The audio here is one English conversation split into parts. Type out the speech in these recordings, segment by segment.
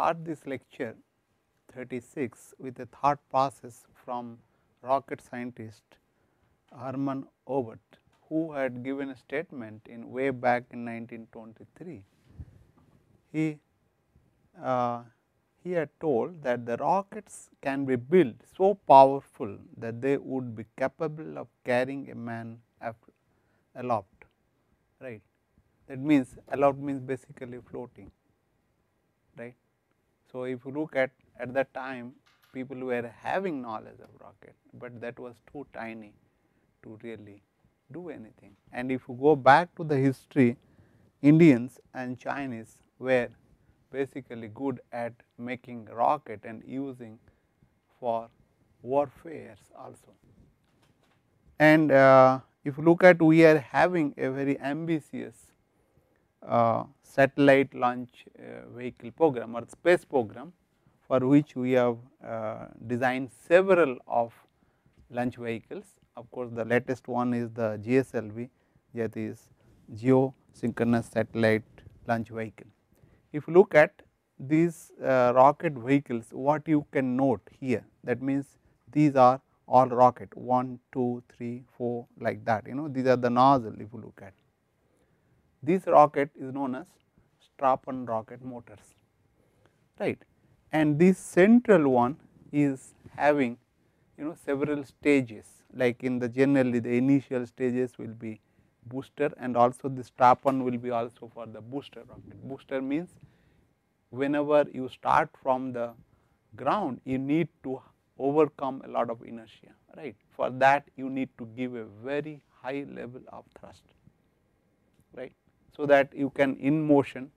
start this lecture 36 with a thought process from rocket scientist Hermann Orbit, who had given a statement in way back in 1923. He had told that the rockets can be built so powerful that they would be capable of carrying a man aloft, right. That means aloft means basically floating, right. So, if you look at that time, people were having knowledge of rocket, but that was too tiny to really do anything. And if you go back to the history, Indians and Chinese were basically good at making rocket and using for warfares also. And if you look at, we are having a very ambitious satellite launch vehicle program or space program, for which we have designed several of launch vehicles. Of course, the latest one is the GSLV, that is geosynchronous satellite launch vehicle. If you look at these rocket vehicles, what you can note here, that means these are all rocket 1, 2, 3, 4 like that, these are the nozzle. If you look at this rocket is known as strap-on rocket motors, right. And this central one is having several stages, like in the generally the initial stages will be booster, and also the strap-on will be also for the booster rocket. Booster means whenever you start from the ground, you need to overcome a lot of inertia, right. For that you need to give a very high level of thrust, right. So that you can in motion,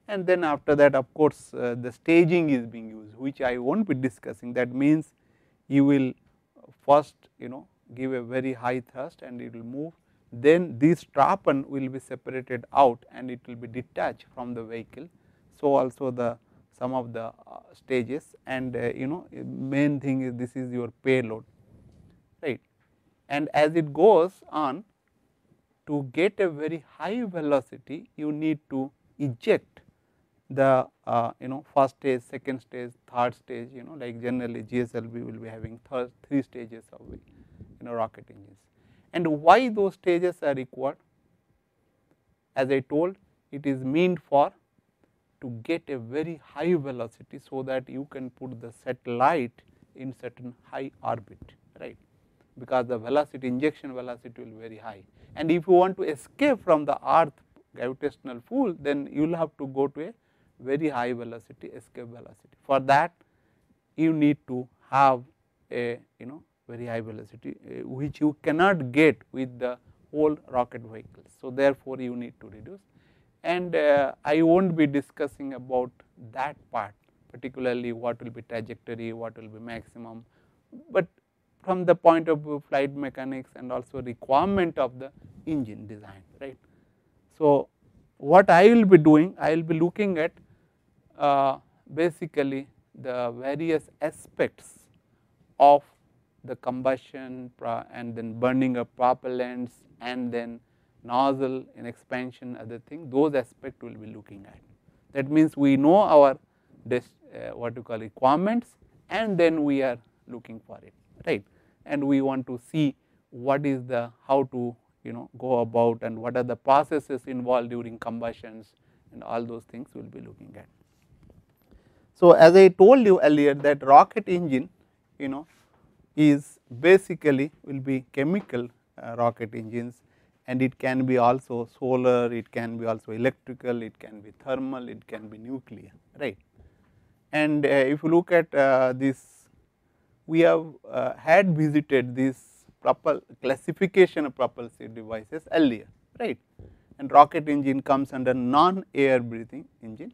and then after that, of course, the staging is being used, which I won't be discussing. That means you will first give a very high thrust and it will move, then this strap-on will be separated out and it will be detached from the vehicle. So also the some of the stages, and main thing is this is your payload, right. And as it goes on, to get a very high velocity, you need to eject the first stage, second stage, third stage, like generally GSLV will be having 3 stages of rocket engines. And why those stages are required? As I told, it is meant for to get a very high velocity, so that you can put the satellite in certain high orbit, right, because the velocity, injection velocity will be very high. And if you want to escape from the earth gravitational pull, then you will have to go to a very high velocity escape velocity. For that you need to have a very high velocity, which you cannot get with the whole rocket vehicles. So therefore you need to reduce, and I won't be discussing about that part, particularly what will be trajectory, what will be maximum, but from the point of view flight mechanics and also requirement of the engine design, right. So what I will be doing, I will be looking at basically the various aspects of the combustion and then burning of propellants, and then nozzle and expansion, other thing, those aspects we will be looking at. That means we know our what you call requirements, and then we are looking for it, right. And we want to see what is the, how to go about, and what are the processes involved during combustions, and all those things we will be looking at. So as I told you earlier, that rocket engine is basically will be chemical rocket engines, and it can be also solar, it can be also electrical, it can be thermal, it can be nuclear, right. And if you look at this, we have had visited this classification of propulsive devices earlier, right. And rocket engine comes under non-air breathing engine,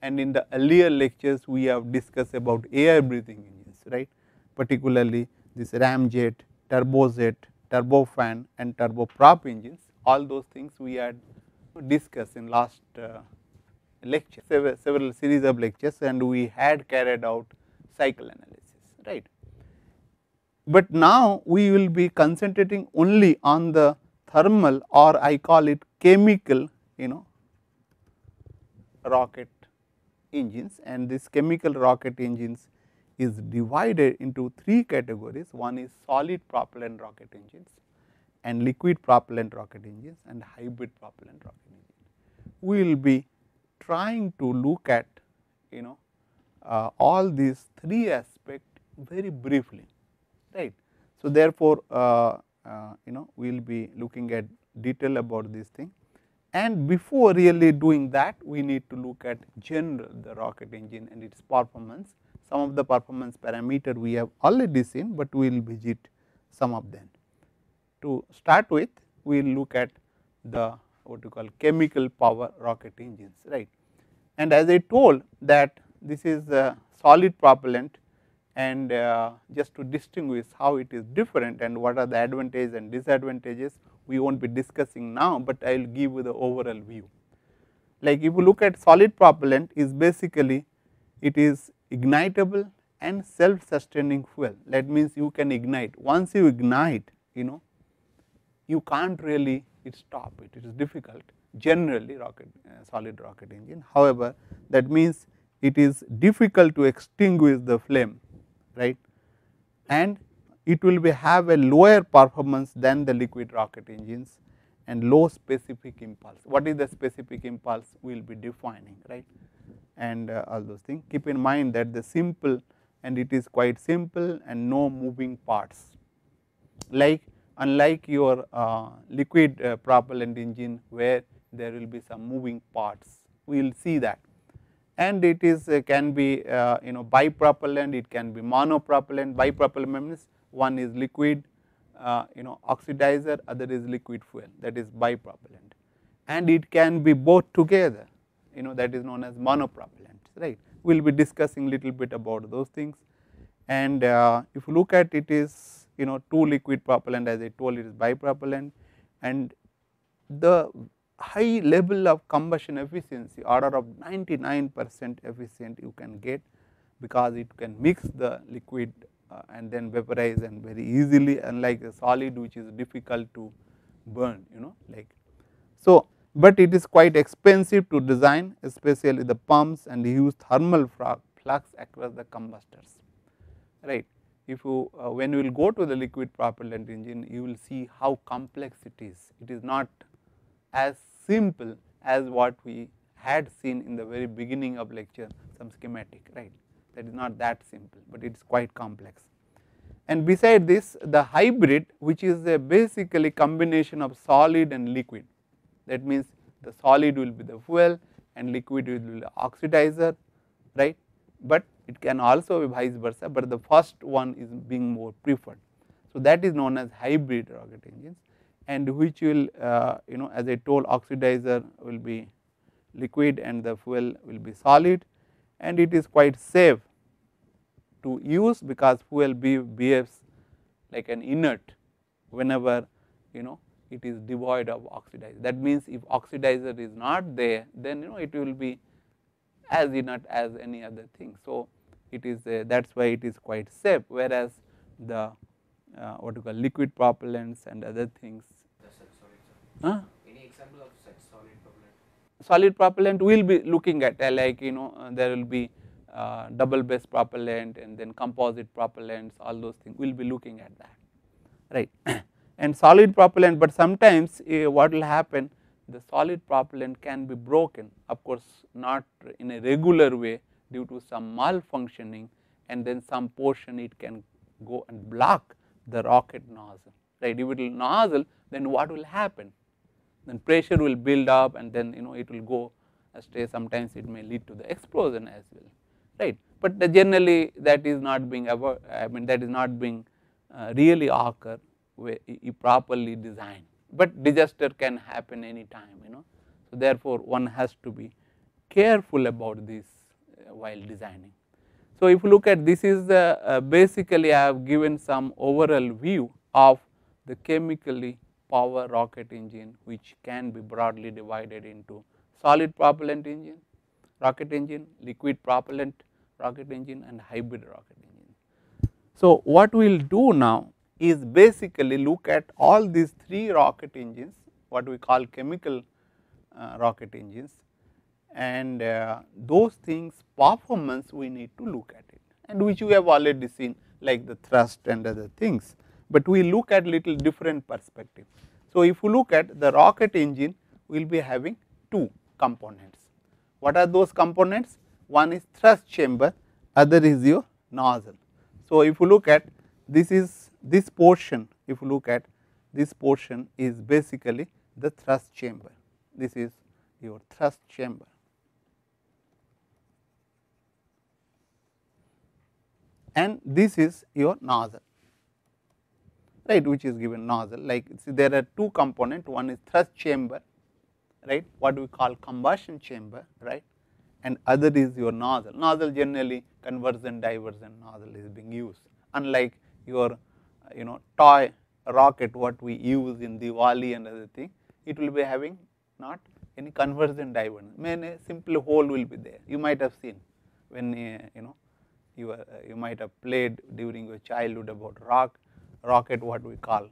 and in the earlier lectures we have discussed about air breathing engines, right, particularly this ramjet, turbojet, turbofan and turboprop engines. All those things we had discussed in last lecture, several series of lectures, and we had carried out cycle analysis, right. But now we will be concentrating only on the thermal, or I call it chemical rocket engines, and this chemical rocket engines is divided into 3 categories. One is solid propellant rocket engines, and liquid propellant rocket engines, and hybrid propellant rocket engines. We will be trying to look at all these 3 aspects very briefly, right. So, therefore, we will be looking at detail about this thing, and before really doing that, we need to look at general the rocket engine and its performance. Some of the performance parameter we have already seen, but we will visit some of them. To start with, we will look at the what you call chemical power rocket engines, right. And as I told that this is a solid propellant, and just to distinguish how it is different and what are the advantages and disadvantages, we will not be discussing now, but I will give you the overall view. Like if you look at solid propellant, is basically it is ignitable and self sustaining fuel. That means you can ignite, once you ignite, you can't really stop it, it is difficult generally solid rocket engine. However, that means it is difficult to extinguish the flame, right, and it will be have a lower performance than the liquid rocket engines and low specific impulse. What is the specific impulse we will be defining, right, and all those things. Keep in mind that the simple, and it is quite simple and no moving parts, like unlike your liquid propellant engine where there will be some moving parts, we will see that. And it is can be bipropellant, it can be monopropellant. Bipropellant means one is liquid oxidizer, other is liquid fuel, that is bipropellant, and it can be both together, that is known as monopropellant, right. We will be discussing little bit about those things. And if you look at it is 2 liquid propellant, as I told, it is bipropellant, and the high level of combustion efficiency, order of 99% efficient you can get, because it can mix the liquid and then vaporize and very easily, unlike a solid which is difficult to burn, like. So, but it is quite expensive to design, especially the pumps, and use thermal flux across the combustors, right. If you when you will go to the liquid propellant engine, you will see how complex it is. It is not as simple as what we had seen in the very beginning of lecture, some schematic, right. That is not that simple, but it is quite complex. And beside this, the hybrid, which is a basically combination of solid and liquid, that means the solid will be the fuel and liquid will be the oxidizer, right, but it can also be vice versa, but the first one is being more preferred. So, that is known as hybrid rocket engines, and which will as I told, oxidizer will be liquid and the fuel will be solid, and it is quite safe to use because fuel behaves like an inert whenever it is devoid of oxidizer. That means if oxidizer is not there, then it will be as inert as any other thing. So, it is that is why it is quite safe, whereas the what you call liquid propellants and other things. Any example of such solid propellant? Solid propellant we will be looking at like there will be double base propellant and then composite propellants, all those things we will be looking at that, right. And solid propellant, but sometimes what will happen, the solid propellant can be broken, of course not in a regular way due to some malfunctioning, and then some portion it can go and block the rocket nozzle, right. If it will nozzle, then what will happen, then pressure will build up, and then it will go astray, sometimes it may lead to the explosion as well, right. But generally that is not being that is not being really occur properly designed, but disaster can happen any time, So, therefore, one has to be careful about this while designing. So, if you look at this is the basically I have given some overall view of the chemically power rocket engine, which can be broadly divided into solid propellant engine, rocket engine, liquid propellant rocket engine, and hybrid rocket engine. So, what we will do now is basically look at all these 3 rocket engines, what we call chemical rocket engines, and those things performance we need to look at it, and which we have already seen like the thrust and other things, but we look at little different perspective. So, if you look at the rocket engine, we will be having two components. What are those components? One is thrust chamber, other is your nozzle. So, if you look at this portion, if you look at this portion is basically the thrust chamber. This is your thrust chamber. And this is your nozzle, right, which is given nozzle. Like see, there are two components, one is thrust chamber, right, what we call combustion chamber, right, and other is your nozzle. Nozzle generally conversion diversion nozzle is being used, unlike your toy rocket what we use in Diwali and other thing, it will be having not any conversion diversion, a simple hole will be there. You might have seen when you might have played during your childhood about rocket what we call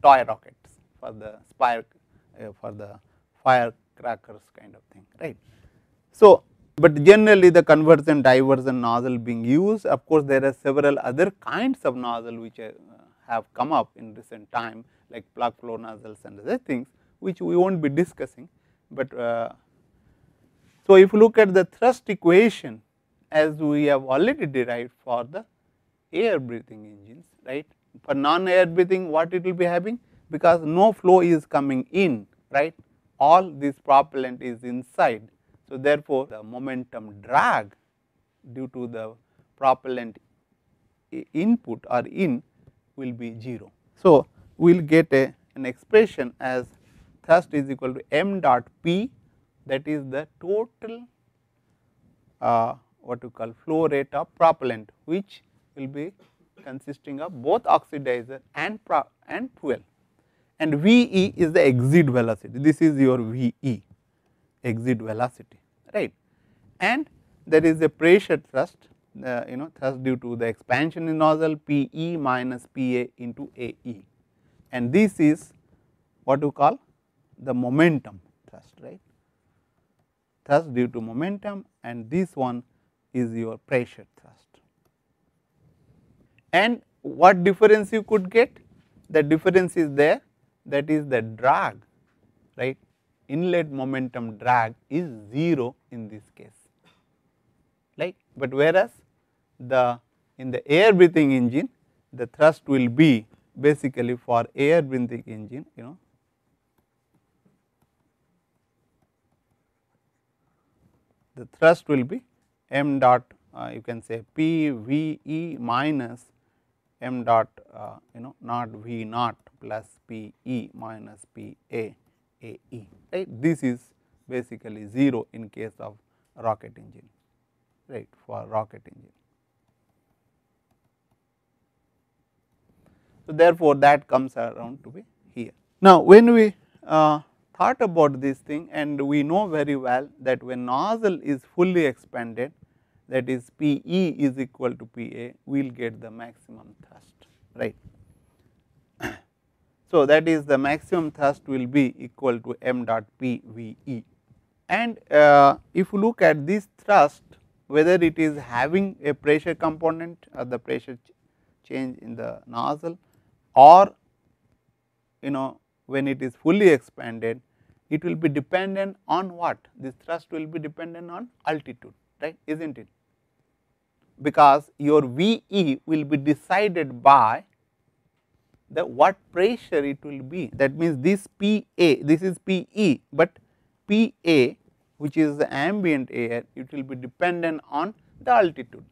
toy rockets for the for the firecrackers kind of thing, right. So, but generally the conversion diversion nozzle being used. Of course, there are several other kinds of nozzle which have come up in recent time, like plug flow nozzles and other things which we will not be discussing. But so, if you look at the thrust equation as we have already derived for the air breathing engines, right. For non-air breathing what it will be having, because no flow is coming in, right, all this propellant is inside. So, therefore, the momentum drag due to the propellant input or in will be 0. So, we will get an expression as thrust is equal to m dot p, that is the total what you call flow rate of propellant, which will be consisting of both oxidizer and fuel, and V e is the exit velocity. This is your V e, exit velocity, right, and there is a pressure thrust, thrust due to the expansion in nozzle P e minus P a into A e, and this is what you call the momentum thrust, right, thrust due to momentum, and this one is your pressure thrust. And what difference you could get? The difference is there, that is the drag, right, inlet momentum drag is 0 in this case, right, but whereas in the air breathing engine the thrust will be basically for air breathing engine, the thrust will be m dot you can say P V e minus m dot not V naught plus P e minus P a e, right. This is basically 0 in case of rocket engine, right, for rocket engine. So, therefore, that comes around to be here. Now, when we thought about this thing, and we know very well that when nozzle is fully expanded, that is P e is equal to P a, we will get the maximum thrust, right. So, that is the maximum thrust will be equal to m dot P V e, and if you look at this thrust, whether it is having a pressure component or the pressure change in the nozzle, or when it is fully expanded, it will be dependent on what? This thrust will be dependent on altitude, right, is not it, because your V e will be decided by the what pressure it will be. That means, this P a, this is P e, but P a, which is the ambient air, it will be dependent on the altitude.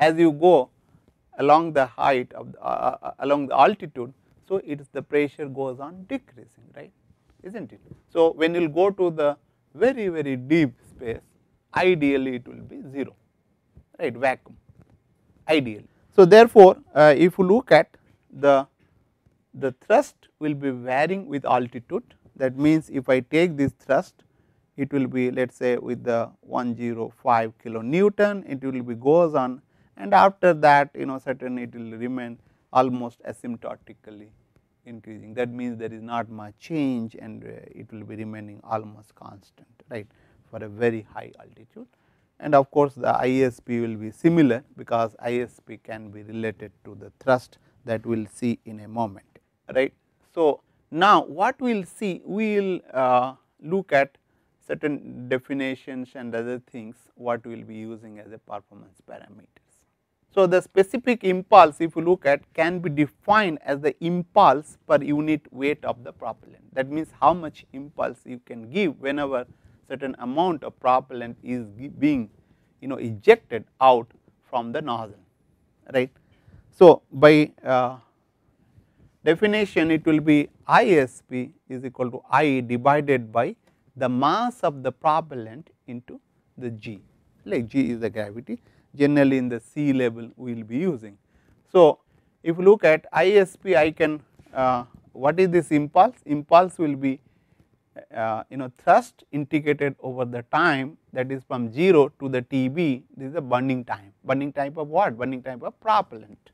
As you go along the height of along the altitude, so it is the pressure goes on decreasing, right, is not it. So, when you will go to the very very deep space, ideally it will be 0, right, vacuum ideally. So, therefore, if you look at the thrust will be varying with altitude. That means, if I take this thrust, it will be, let us say, with the 105 kilonewton, it will be goes on, and after that certainly it will remain almost asymptotically increasing. That means, there is not much change, and it will be remaining almost constant, right, for a very high altitude, and of course, the ISP will be similar, because ISP can be related to the thrust that we will see in a moment, right. So, now what we will see, we will look at certain definitions and other things what we will be using as a performance parameters. So, the specific impulse, if you look at, can be defined as the impulse per unit weight of the propellant. That means, how much impulse you can give whenever certain amount of propellant is being ejected out from the nozzle, right. So, by definition, it will be ISP is equal to I divided by the mass of the propellant into the G, like G is the gravity, generally in the sea level we will be using. So, if you look at ISP, I can what is this impulse? Impulse will be thrust integrated over the time, that is from 0 to the TB, this is the burning time. Burning type of what? Burning type of propellant,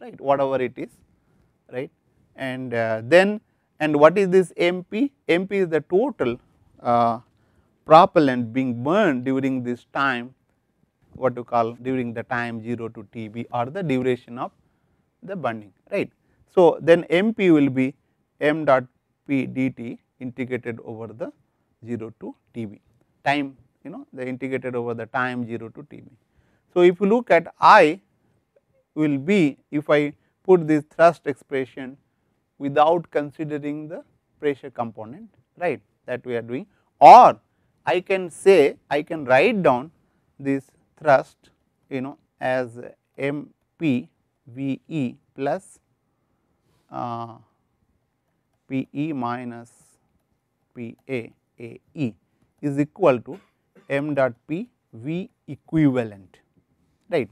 right, whatever it is, right. And then, and what is this MP? MP is the total propellant being burned during this time, what you call during the time 0 to TB, or the duration of the burning, right. So, then MP will be m dot P dt integrated over the 0 to TB, time the integrated over the time 0 to TB. So, if you look at I will be, if I put this thrust expression without considering the pressure component, right, that we are doing, or I can say, I can write down this thrust as M P V E plus P E minus P A A E is equal to m dot P V equivalent, right.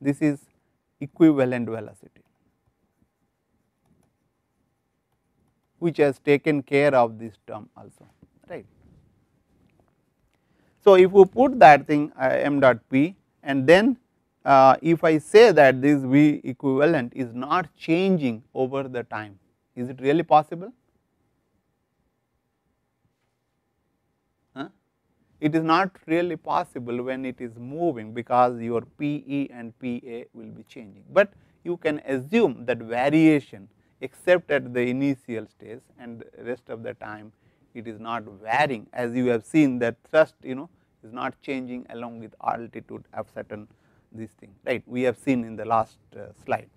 This is equivalent velocity, which has taken care of this term also, right. So, if you put that thing m dot P, and then if I say that this V equivalent is not changing over the time, is it really possible? It is not really possible when it is moving, because your PE and PA will be changing, but you can assume that variation except at the initial stage, and rest of the time it is not varying, as you have seen that thrust is not changing along with altitude of certain this thing, right, we have seen in the last slide.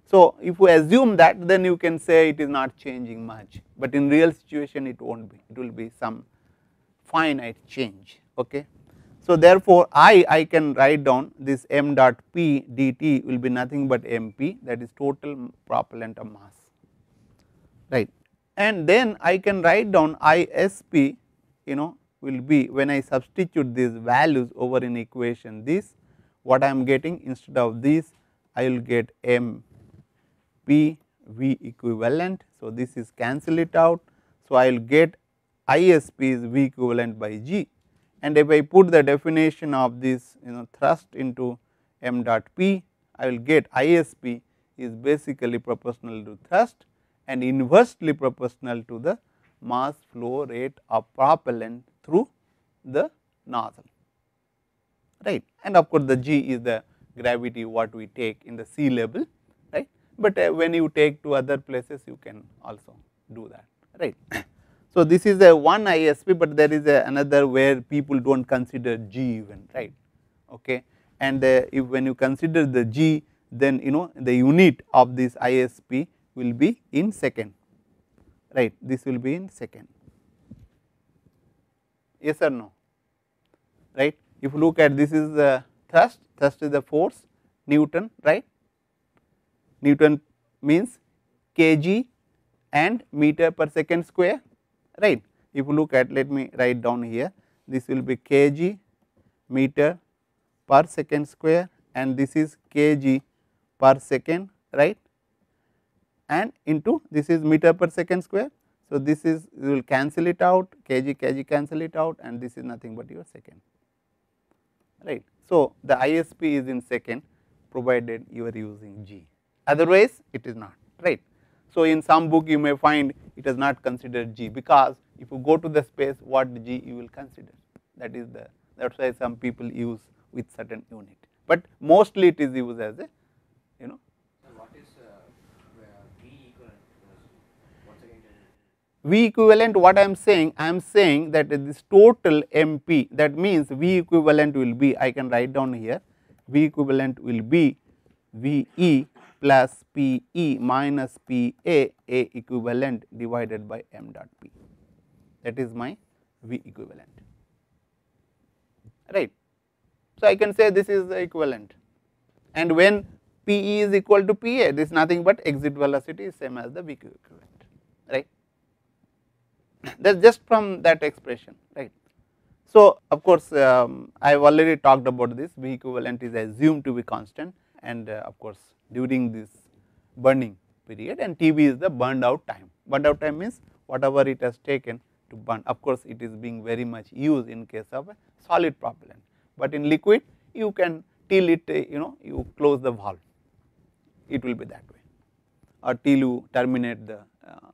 So, if we assume that, then you can say it is not changing much, but in real situation it will not be, it will be some finite change, okay. So, therefore, I can write down this m dot P dt will be nothing but MP, that is total propellant of mass, right. And then I can write down ISP will be, when I substitute these values over in equation, this what I am getting, instead of this I will get M P V equivalent. So, this is cancel it out. So, I will get ISP is V equivalent by G, and if I put the definition of this thrust into m dot P, I will get ISP is basically proportional to thrust and inversely proportional to the mass flow rate of propellant through the nozzle, right. And of course, the G is the gravity what we take in the sea level, right, but when you take to other places you can also do that, right. So, this is a one ISP, but there is another where people do not consider G even, right, okay. And if when you consider the G, then the unit of this ISP will be in second, right, this will be in second, yes or no, right. If you look at, this is the thrust, thrust is the force, Newton, right, Newton means kg and meter per second square, right. If you look at, let me write down here, this will be kg meter per second square, and this is kg per second, right, and into this is meter per second square. So, this is, you will cancel it out, kg cancel it out, and this is nothing but your second, right. So, the ISP is in second, provided you are using G, otherwise it is not, right. So, in some book you may find it has not considered G, because if you go to the space, what G you will consider, that is the, that is why some people use with certain unit, but mostly it is used as a, you know. So what is V equivalent? Once again, V equivalent, what I am saying that this total MP, that means V equivalent will be, I can write down here, V equivalent will be VE plus PE minus PA A equivalent divided by m dot P, that is my V equivalent, right. So, I can say this is the equivalent, and when PE is equal to PA, this is nothing but exit velocity is same as the V equivalent, right. That is just from that expression, right. So, of course, I have already talked about this, V equivalent is assumed to be constant, and of course, during this burning period, and TB is the burned out time. Burned out time means whatever it has taken to burn. Of course, it is being very much used in case of a solid propellant, but in liquid you can till it, you close the valve, it will be that way, or till you terminate the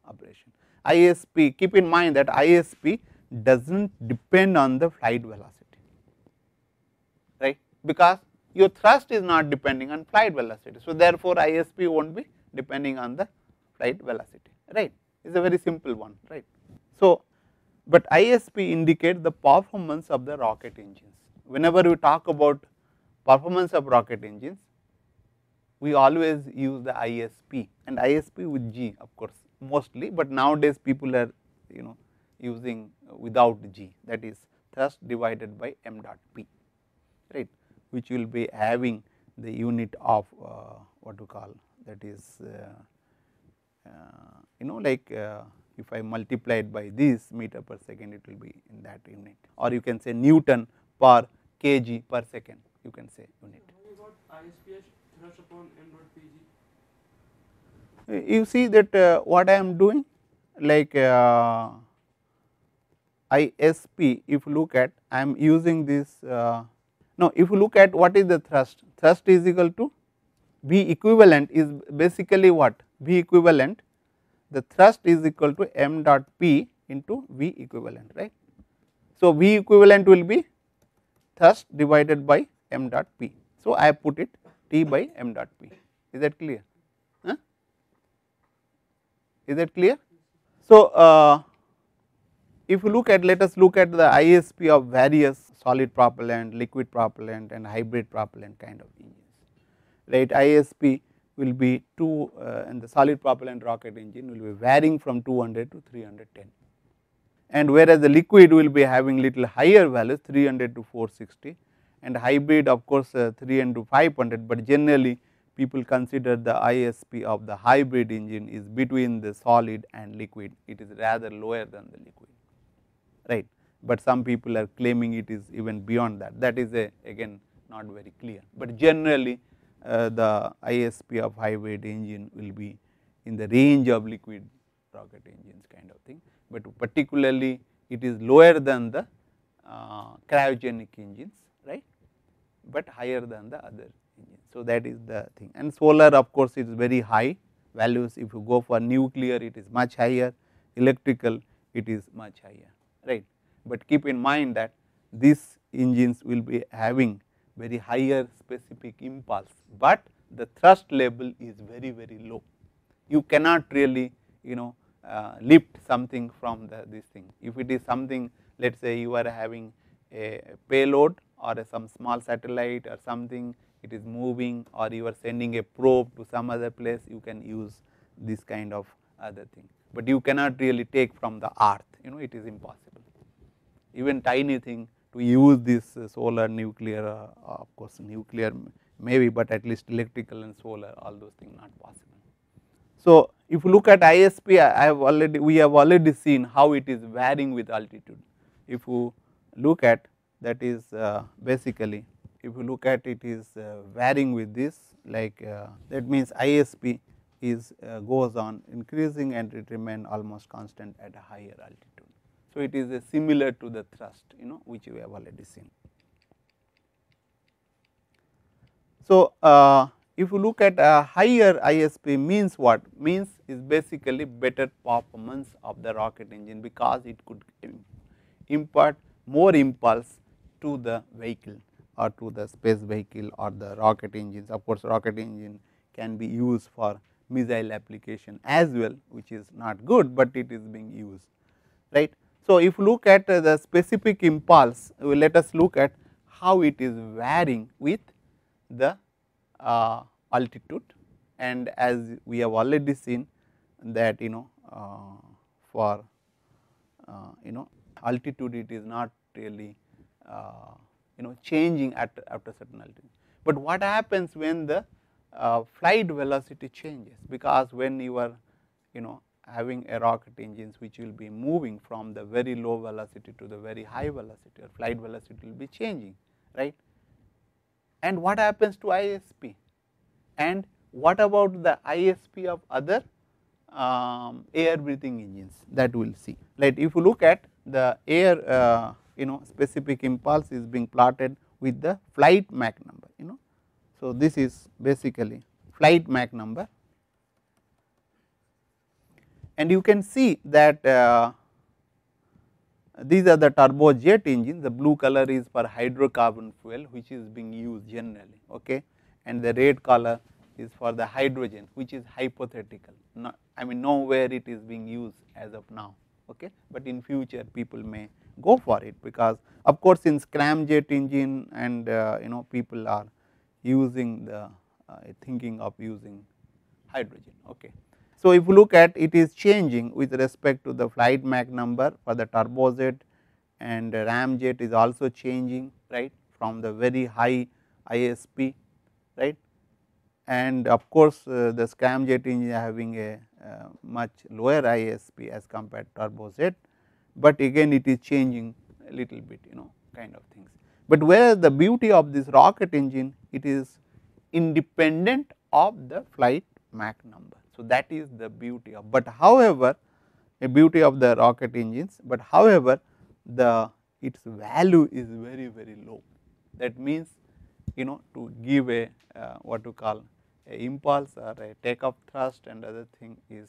operation. ISP, keep in mind that ISP does not depend on the flight velocity, right, because your thrust is not depending on flight velocity. So, therefore, ISP will not be depending on the flight velocity, right, it is a very simple one, right. So, but ISP indicates the performance of the rocket engines. Whenever we talk about performance of rocket engines, we always use the ISP, and ISP with G, of course, mostly, but nowadays people are, using without G, that is thrust divided by m dot P, right, which will be having the unit of what to call, that is like if I multiply it by this meter per second, it will be in that unit, or you can say Newton per kg per second, you can say unit. You got ISPH thrust upon m dot Pg. You see that what I am doing, like ISP, if you look at, I am using this, no, if you look at what is the thrust, thrust is equal to V equivalent is basically what, V equivalent, the thrust is equal to m dot P into V equivalent, right. So, V equivalent will be thrust divided by m dot P. So, I put it T by m dot P, is that clear? Is that clear? So, if you look at, let us look at the ISP of various solid propellant, liquid propellant and hybrid propellant kind of engines, right. ISP will be 2 and the solid propellant rocket engine will be varying from 200 to 310, and whereas the liquid will be having little higher values 300 to 460, and hybrid of course 300 to 500, but generally people consider the ISP of the hybrid engine is between the solid and liquid, it is rather lower than the liquid, right, but some people are claiming it is even beyond that, that is again not very clear, but generally the ISP of hybrid engine will be in the range of liquid rocket engines kind of thing, but particularly it is lower than the cryogenic engines, right, but higher than the other engines. So, that is the thing, and solar of course is very high values, if you go for nuclear it is much higher, electrical it is much higher, right, but keep in mind that these engines will be having very higher specific impulse, but the thrust level is very low, you cannot really lift something from this thing. If it is something, let us say you are having a payload or some small satellite or something, it is moving, or you are sending a probe to some other place, you can use this kind of other thing, but you cannot really take from the earth, it is impossible. Even tiny thing to use this solar, nuclear, of course nuclear maybe, but at least electrical and solar, all those things not possible. So, if you look at ISP, we have already seen how it is varying with altitude. If you look at, that is basically, if you look at it is varying with this, like that means ISP is goes on increasing and it remain almost constant at a higher altitude. So, it is similar to the thrust, which we have already seen. So, if you look at a higher ISP means what? Means is basically better performance of the rocket engine, because it could impart more impulse to the vehicle or to the space vehicle or the rocket engines. Of course, rocket engine can be used for missile application as well, which is not good, but it is being used, right. So, if you look at the specific impulse, let us look at how it is varying with the altitude, and as we have already seen that for altitude it is not really changing at after certain altitude. But what happens when the flight velocity changes, because when you are having a rocket engines which will be moving from the very low velocity to the very high velocity, or flight velocity will be changing, right. And what happens to ISP, and what about the ISP of other air breathing engines, that we will see. Like if you look at the air specific impulse is being plotted with the flight Mach number, So, this is basically flight Mach number, and you can see that these are the turbojet engines. The blue color is for hydrocarbon fuel, which is being used generally, okay, and the red color is for the hydrogen, which is hypothetical, not, I mean nowhere it is being used as of now, okay, but in future people may go for it, because of course in scramjet engine and people are using the thinking of using hydrogen, okay. So, if you look at it is changing with respect to the flight Mach number for the turbojet, and ramjet is also changing, right, from the very high ISP, right, and of course, the scramjet engine having a much lower ISP as compared to turbojet, but again it is changing a little bit kind of things. But where the beauty of this rocket engine, it is independent of the flight Mach number. So, that is the beauty of, but however a beauty of the rocket engines, but however the its value is very very low. That means to give a what to call a impulse or a takeoff thrust and other thing is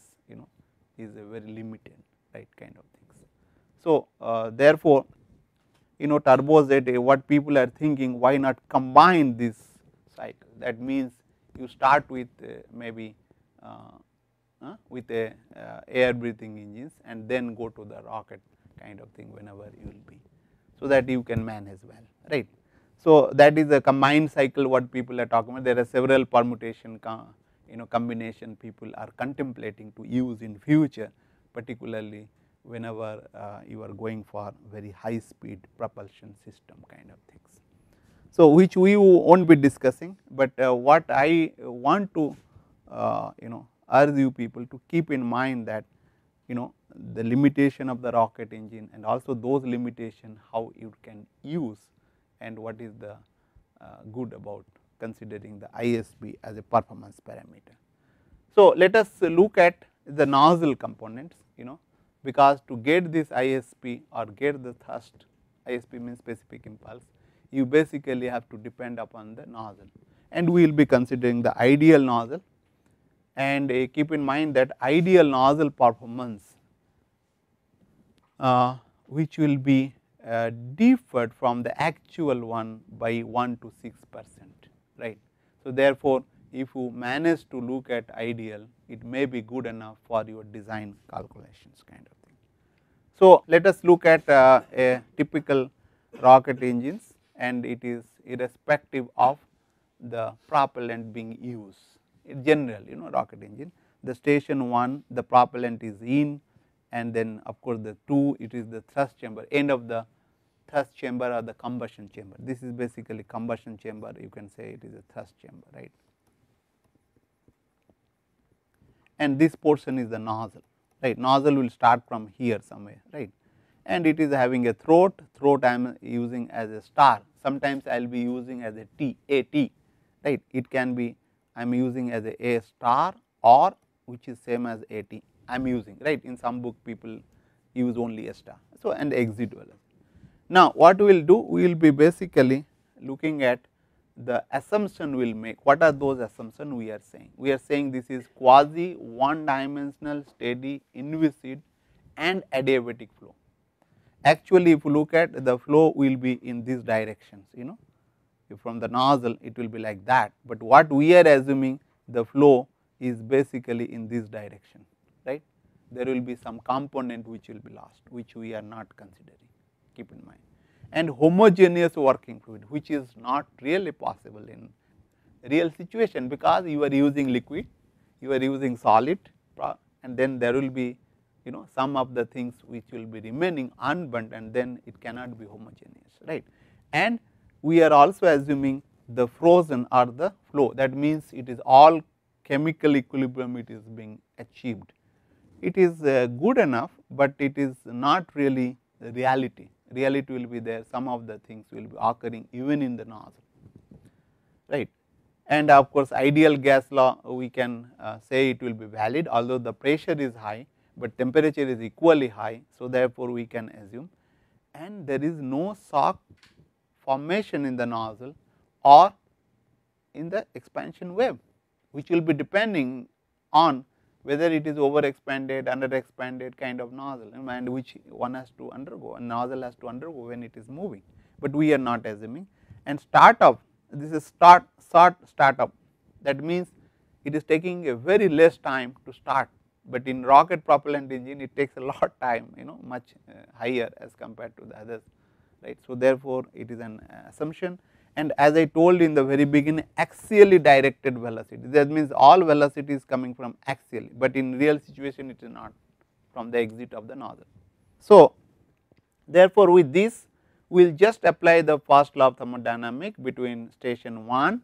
is a very limited, right, kind of things. So, therefore, turbojet, what people are thinking, why not combine this cycle, that means you start with maybe with a air breathing engines and then go to the rocket kind of thing whenever you will be, so that you can manage well, right. So, that is a combined cycle what people are talking about. There are several permutation combination people are contemplating to use in future, particularly whenever you are going for very high speed propulsion system kind of things. So, which we will not be discussing, but what I want to urge you people to keep in mind that the limitation of the rocket engine, and also those limitation how you can use, and what is the good about considering the ISP as a performance parameter. So, let us look at the nozzle components, because to get this ISP or get the thrust, ISP means specific impulse, you basically have to depend upon the nozzle, and we will be considering the ideal nozzle, and keep in mind that ideal nozzle performance which will be differed from the actual one by 1 to 6%, right. So, therefore, if you manage to look at ideal, it may be good enough for your design calculations kind of thing. So, let us look at a typical rocket engines, and it is irrespective of the propellant being used. In general, rocket engine, the station 1 the propellant is in, and then of course, the 2 it is the thrust chamber, end of the thrust chamber or the combustion chamber. This is basically combustion chamber, you can say it is a thrust chamber, right. And this portion is the nozzle, right. Nozzle will start from here somewhere, right, and it is having a throat. Throat I am using as a star. Sometimes I will be using as a T, right. It can be I am using as a star, or which is same as AT I am using, right. In some book people use only a star. So, and exit valve. Now, what we will do? We will be basically looking at the assumption we will make. What are those assumptions we are saying? We are saying this is quasi one dimensional steady inviscid and adiabatic flow, actually if you look at the flow will be in these directions, if from the nozzle it will be like that, but what we are assuming the flow is basically in this direction, right. There will be some component which will be lost, which we are not considering, keep in mind, and homogeneous working fluid, which is not really possible in real situation, because you are using liquid, you are using solid, and then there will be some of the things which will be remaining unburnt, and then it cannot be homogeneous, right. And we are also assuming the frozen or the flow, that means it is all chemical equilibrium it is being achieved. It is good enough, but it is not really the reality. Reality will be there, some of the things will be occurring even in the nozzle, right. And of course, ideal gas law we can say it will be valid, although the pressure is high, but temperature is equally high. So, therefore, we can assume, and there is no shock formation in the nozzle or in the expansion wave, which will be depending on whether it is over expanded, under expanded kind of nozzle, and which one has to undergo, a nozzle has to undergo when it is moving, but we are not assuming. And startup, this is startup, that means it is taking a very less time to start, but in rocket propellant engine it takes a lot time, much higher as compared to the others, right. So, therefore, it is an assumption, and as I told in the very beginning, axially directed velocity, that means all velocity is coming from axially, but in real situation it is not from the exit of the nozzle. So, therefore, with this we will just apply the first law of thermodynamics between station 1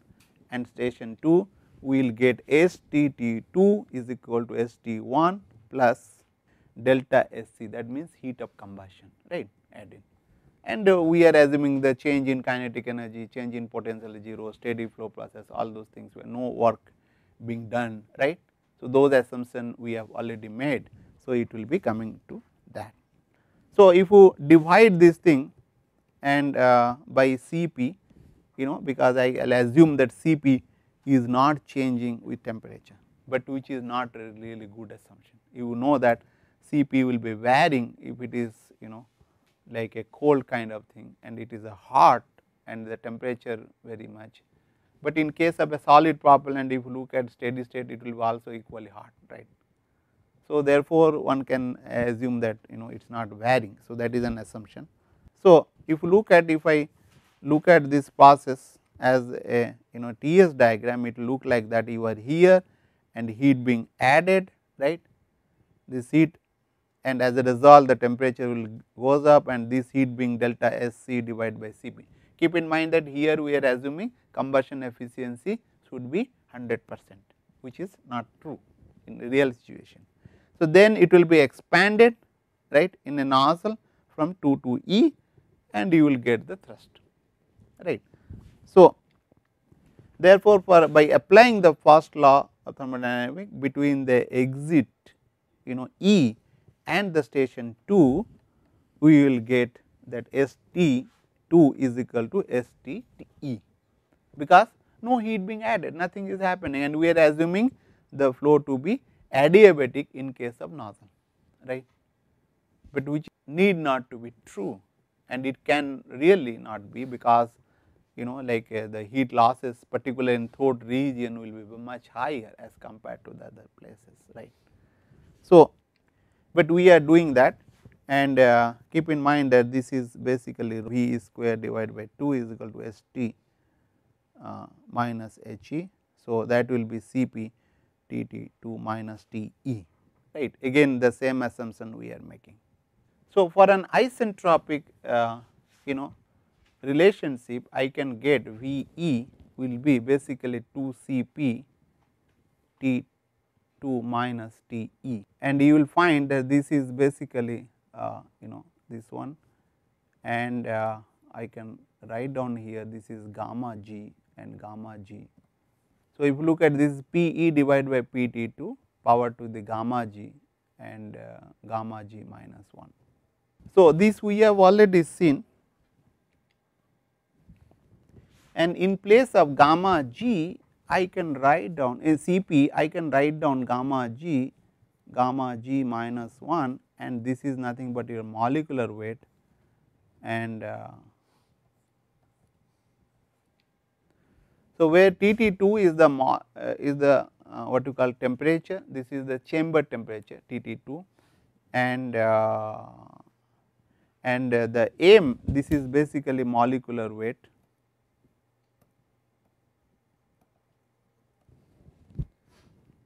and station 2, we will get STT2 is equal to ST1 plus delta SC, that means heat of combustion, right, add in. And we are assuming the change in kinetic energy, change in potential is 0, steady flow process, all those things, where no work being done, right. So, those assumptions we have already made. So, it will be coming to that. So, if you divide this thing and by Cp, because I will assume that Cp is not changing with temperature, but which is not a really good assumption. You know that Cp will be varying if it is like a cold kind of thing, and it is a hot and the temperature very much, but in case of a solid propellant, if you look at steady state, it will be also equally hot, right. So, therefore, one can assume that it is not varying. So, that is an assumption. So, if you look at, if I look at this process as a TS diagram, it will look like that you are here and heat being added, right, this heat, and as a result the temperature will goes up, and this heat being delta SC divided by Cp. Keep in mind that here we are assuming combustion efficiency should be 100%, which is not true in the real situation. So, then it will be expanded, right, in a nozzle from 2 to E, and you will get the thrust, right. So, therefore, by applying the first law of thermodynamics between the exit E and the station 2, we will get that ST2 is equal to STE, because no heat being added, nothing is happening, and we are assuming the flow to be adiabatic in case of nozzle, right, but which need not to be true, and it can really not be, because like the heat losses particularly in throat region will be much higher as compared to the other places, right. So, but we are doing that, and keep in mind that this is basically V square divided by 2 is equal to ST minus HE. So, that will be Cp Tt2 minus Te, right, again the same assumption we are making. So, for an isentropic relationship, I can get Ve will be basically 2 Cp T2 minus Te, and you will find that this is basically this one, and I can write down here this is gamma g and gamma g. So, if you look at this Pe divided by Pt2 power to the gamma g and gamma g minus 1. So, this we have already seen, and in place of gamma g I can write down in Cp, I can write down gamma g minus 1, and this is nothing but your molecular weight, and so where Tt2 is the what you call temperature, this is the chamber temperature Tt2, and the m, this is basically molecular weight,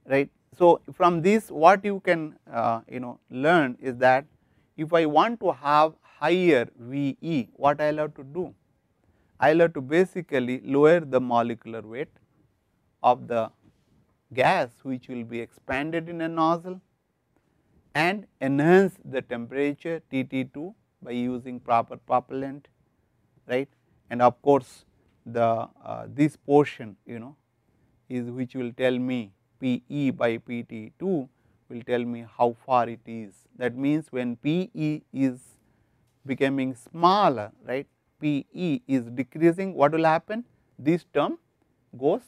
right. So, from this what you can learn is that if I want to have higher VE, what I will have to do? I will have to basically lower the molecular weight of the gas which will be expanded in a nozzle and enhance the temperature Tt2 by using proper propellant, right. And of course, the this portion is which will tell me Pe by Pt2 will tell me how far it is. That means, when Pe is becoming smaller, right, Pe is decreasing, what will happen? This term goes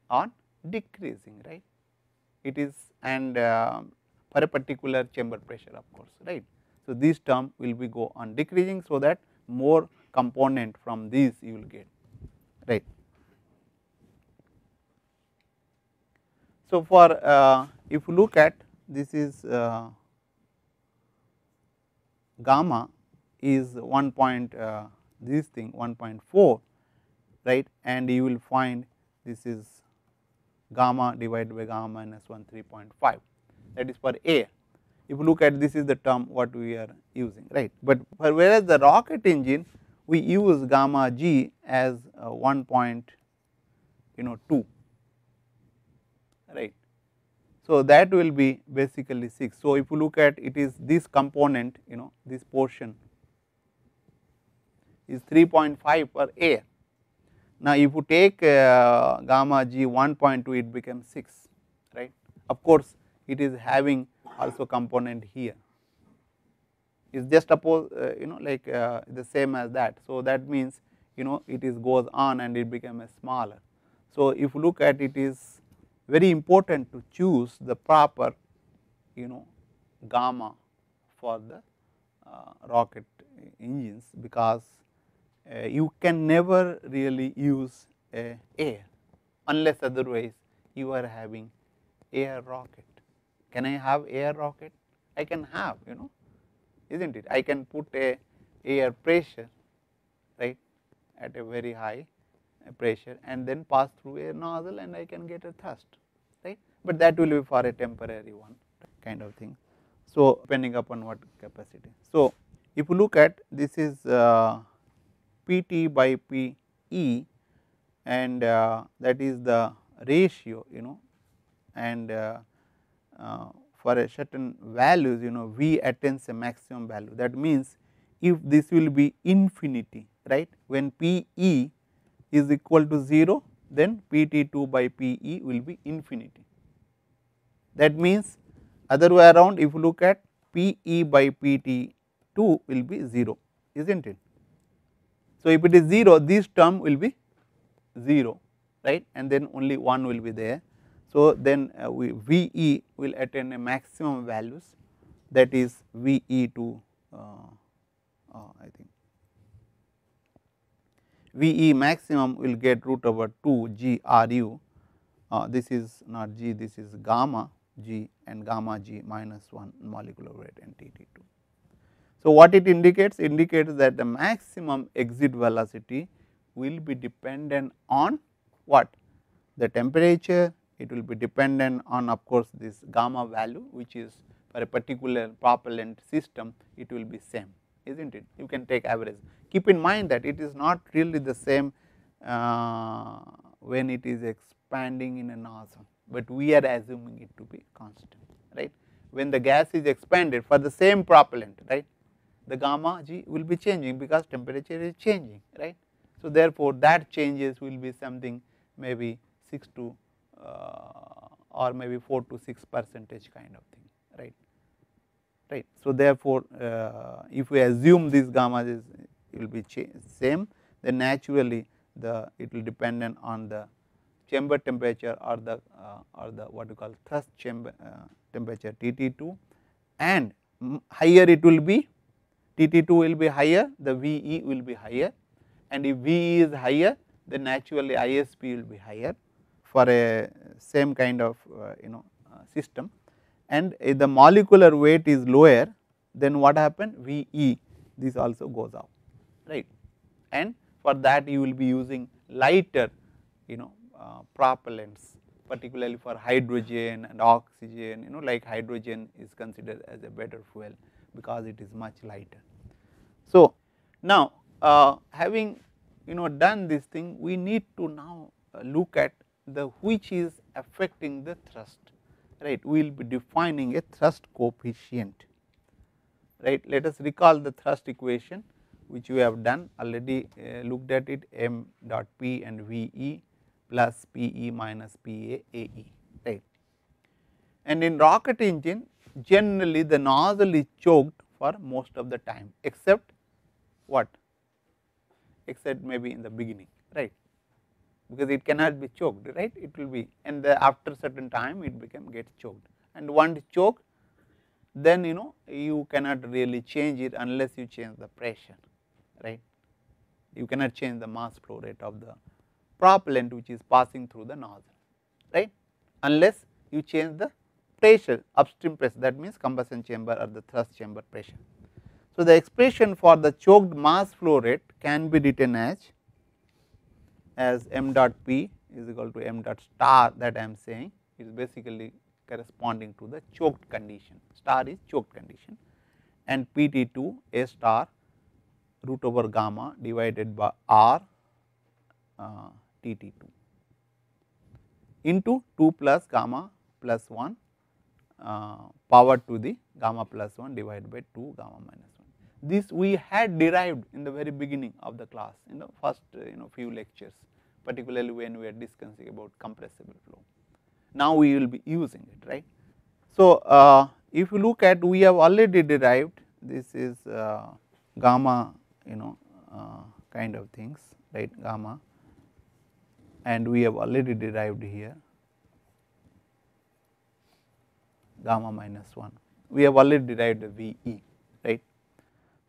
on decreasing, right. It is, and for a particular chamber pressure, of course, right. So, this term will be go on decreasing, so that more component from these you will get, right. So, for if you look at this is gamma is 1 point this thing 1.4, right, and you will find this is gamma divided by gamma minus 1 3.5, that is for A. If you look at this is the term what we are using, right, but for whereas the rocket engine we use gamma g as 1.2, right. So, that will be basically 6. So, if you look at it is this component, this portion is 3.5 for A. Now, if you take gamma g 1.2, it becomes 6, right. Of course, it is having also component here, is just suppose like the same as that. So, that means it is goes on and it becomes smaller. So, if you look at it is very important to choose the proper gamma for the rocket engines, because you can never really use air unless otherwise you are having air rocket. Can I have air rocket? I can have, isn't it? I can put a air pressure, right, at a very high pressure and then pass through a nozzle and I can get a thrust, right, but that will be for a temporary one kind of thing. So, depending upon what capacity. So, if you look at this is Pt by Pe, and that is the ratio, and for a certain values V attains a maximum value. That means, if this will be infinity, right, when Pe is equal to 0, then Pt2 by Pe will be infinity. That means, other way around, if you look at Pe by Pt2 will be 0, is not it. So, if it is 0, this term will be 0, right, and then only 1 will be there. So, then Ve will attain a maximum values, that is Ve to I think Ve maximum will get root over 2 G Ru, this is not G, this is gamma G and gamma G minus 1 molecular weight and Tt2. So, what it indicates? Indicates that the maximum exit velocity will be dependent on what? The temperature, it will be dependent on, of course, this gamma value, which is for a particular propellant system, it will be same, is not it? You can take average. Keep in mind that it is not really the same when it is expanding in a nozzle, but we are assuming it to be constant, right. When the gas is expanded for the same propellant, right, the gamma g will be changing because temperature is changing, right. So, therefore, that changes will be something maybe 6 to or maybe 4 to 6% kind of thing, right. Right. So, therefore, if we assume this gamma is will be same, then naturally it will dependent on the chamber temperature or the what you call thrust chamber temperature Tt2, and higher it will be Tt2 will be higher, the Ve will be higher, and if Ve is higher, then naturally ISP will be higher for a same kind of system, and if the molecular weight is lower, then what happen, Ve this also goes up, right, and for that you will be using lighter propellants, particularly for hydrogen and oxygen, like hydrogen is considered as a better fuel because it is much lighter. So, now having done this thing, we need to now look at the which is affecting the thrust, right. We will be defining a thrust coefficient, right. Let us recall the thrust equation which we have done already, looked at it, m dot p and Ve plus Pe minus Pa Ae, right. And in rocket engine, generally the nozzle is choked for most of the time, except what, except maybe in the beginning, right, because it cannot be choked, right, it will be, and after certain time it gets choked, and once choked, then you cannot really change it unless you change the pressure, right. You cannot change the mass flow rate of the propellant which is passing through the nozzle, right, unless you change the pressure, upstream pressure, that means combustion chamber or the thrust chamber pressure. So, the expression for the choked mass flow rate can be written as m dot p is equal to m dot star, that I am saying is basically corresponding to the choked condition, star is choked condition, and Pt2 A star root over gamma divided by R Tt2 into 2 plus gamma plus 1 power to the gamma plus 1 divided by 2 gamma minus 1. This we had derived in the very beginning of the class, in the first few lectures, particularly when we are discussing about compressible flow. Now we will be using it, right. So, if you look at, we have already derived, this is gamma kind of things, right, gamma, and we have already derived here gamma minus 1, we have already derived the Ve, right.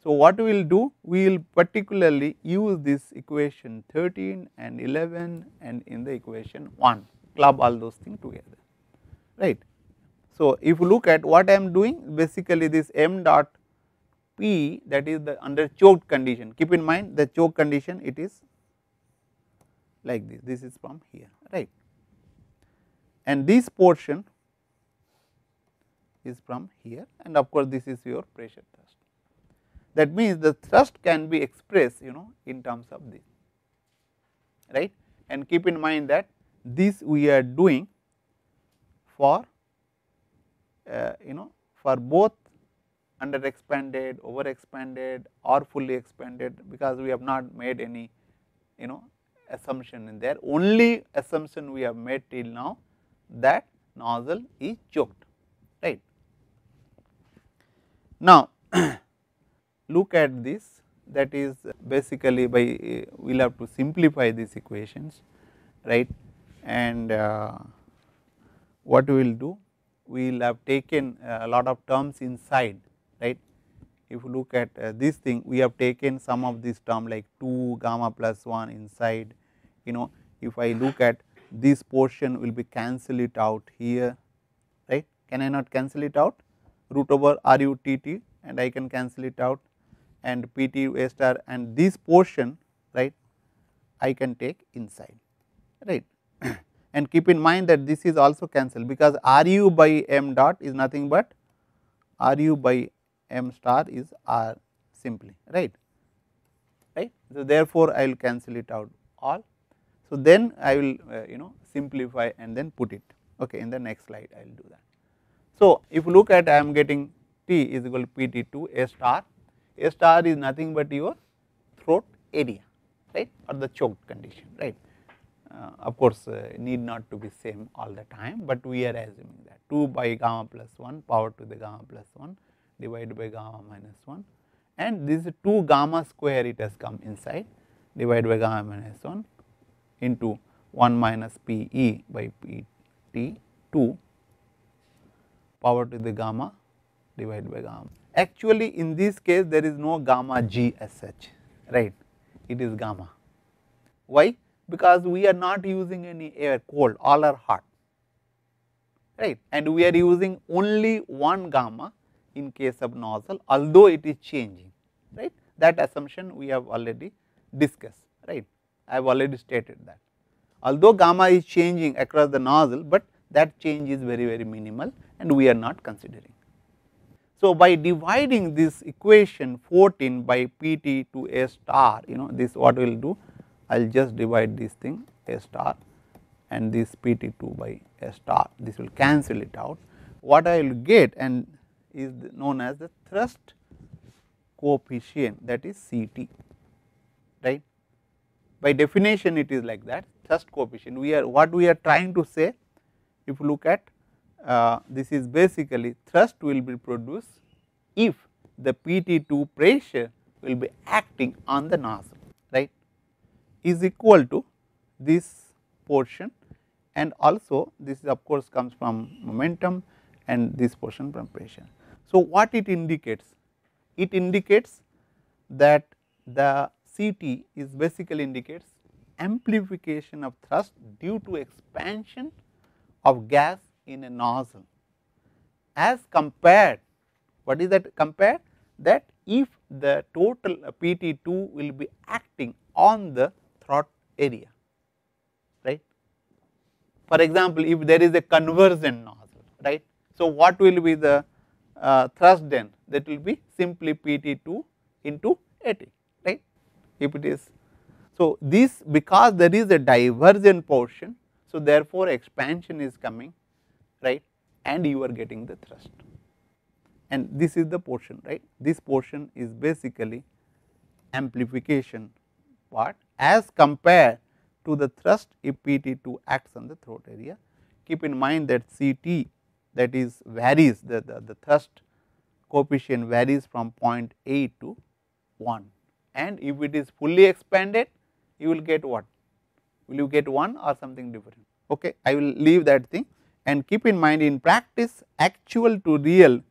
So, what we will do, we will particularly use this equation 13 and 11 and in the equation 1, club all those things together, right. So, if you look at what I am doing, basically this m dot p, that is the under choked condition, keep in mind the choke condition, it is like this is from here, right, and this portion is from here, and of course, this is your pressure thrust. That means the thrust can be expressed in terms of this, right, and keep in mind that this we are doing for for both under expanded, over expanded or fully expanded, because we have not made any assumption in there, only assumption we have made till now that nozzle is choked, right. Now, look at this, that is basically by we will have to simplify these equations, right, and what we will do, we will have taken a lot of terms inside, right. If you look at this thing, we have taken some of this term like 2 gamma plus 1 inside, if I look at this portion will be cancel it out here, right, can I not cancel it out, root over RUTT, and I can cancel it out, and PT A star, and this portion, right, I can take inside, right. And keep in mind that this is also cancelled, because RU by m dot is nothing but RU by m star is R simply, right. So, therefore, I will cancel it out all. So, then I will simplify and then put it, okay, in the next slide I will do that. So, if you look at, I am getting T is equal to Pt2 A star. A star is nothing but your throat area, right, or the choked condition, right. Of course, need not to be same all the time, but we are assuming that 2 by gamma plus 1 power to the gamma plus 1 divided by gamma minus 1, and this is 2 gamma square, it has come inside, divided by gamma minus 1 into 1 minus Pe by Pt2 power to the gamma divided by gamma. Actually in this case there is no gamma g as such, right, it is gamma. Why? Because we are not using any air, cold, all are hot, right, and we are using only one gamma in case of nozzle, although it is changing, right. That assumption we have already discussed, right. I have already stated that. Although gamma is changing across the nozzle, but that change is very, very minimal and we are not considering. So, by dividing this equation 14 by Pt to A star, this what we will do, I will just divide this thing A star and this Pt2 by A star, this will cancel it out. What I will get and is known as the thrust coefficient, that is Ct, right. By definition it is like that, thrust coefficient. What we are trying to say, if you look at this is basically thrust will be produced if the Pt2 pressure will be acting on the nozzle, right, is equal to this portion, and also this of course comes from momentum and this portion from pressure. So, what it indicates? It indicates that the Ct is basically indicates amplification of thrust due to expansion of gas in a nozzle, as compared, what is that compared? That if the total Pt2 will be acting on the thrust area, right. For example, if there is a conversion nozzle, right. So, what will be the thrust then? That will be simply Pt2 into At, right, if it is. So, this because there is a divergent portion, so therefore, expansion is coming, right, and you are getting the thrust, and this is the portion, right. This portion is basically amplification part as compared to the thrust if Pt2 acts on the throat area. Keep in mind that Ct, that is varies, the thrust coefficient varies from 0.8 to 1, and if it is fully expanded, you will get what? Will you get 1 or something different? Okay, I will leave that thing, and keep in mind in practice actual to real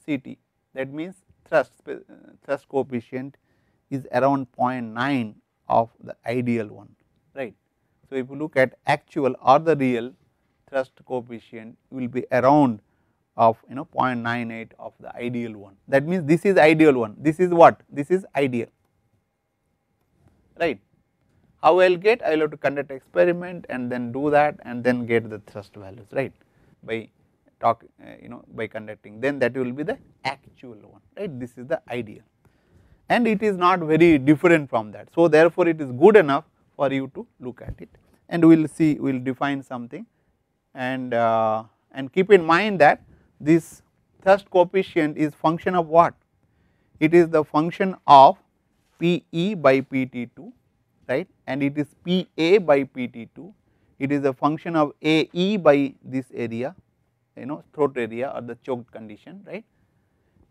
Ct, that means thrust coefficient is around 0.9 of the ideal one, right. So, if you look at actual or the real thrust coefficient will be around of 0.98 of the ideal one. That means this is ideal one, this is what? This is ideal, right. How I will get? I will have to conduct experiment and then do that and then get the thrust values, right, by by conducting, then that will be the actual one, right. This is the ideal, and it is not very different from that. So, therefore, it is good enough for you to look at it, and we will see, we will define something, and keep in mind that this thrust coefficient is function of what? It is the function of Pe by Pt2, right, and it is Pa by Pt2, it is a function of Ae by this area, throat area or the choked condition, right,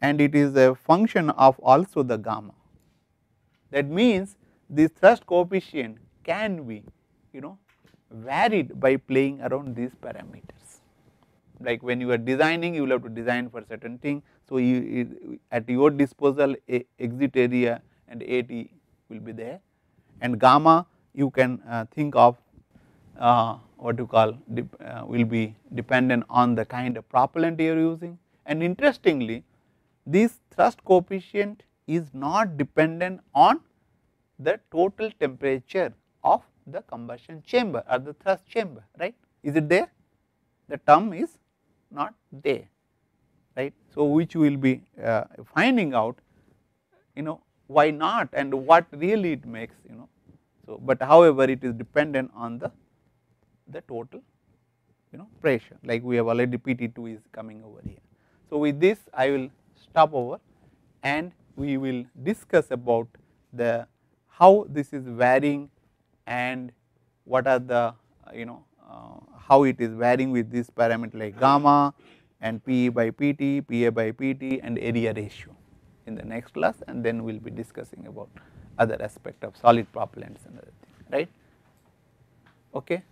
and it is a function of also the gamma. That means this thrust coefficient can be varied by playing around these parameters. Like when you are designing, you will have to design for certain thing. So, at your disposal exit area and At will be there, and gamma you can think of what you call will be dependent on the kind of propellant you are using. And interestingly, this thrust coefficient is not dependent on the total temperature of the combustion chamber or the thrust chamber, right. Is it there? The term is not there, right. So, which we will be finding out why not and what really it makes. So, but however, it is dependent on the total pressure, like we have already Pt2 is coming over here. So, with this I will stop over and we will discuss about the how this is varying and what are the how it is varying with this parameter like gamma and Pe by Pt, Pa by Pt and area ratio in the next class, and then we will be discussing about other aspect of solid propellants and other things, right. Okay.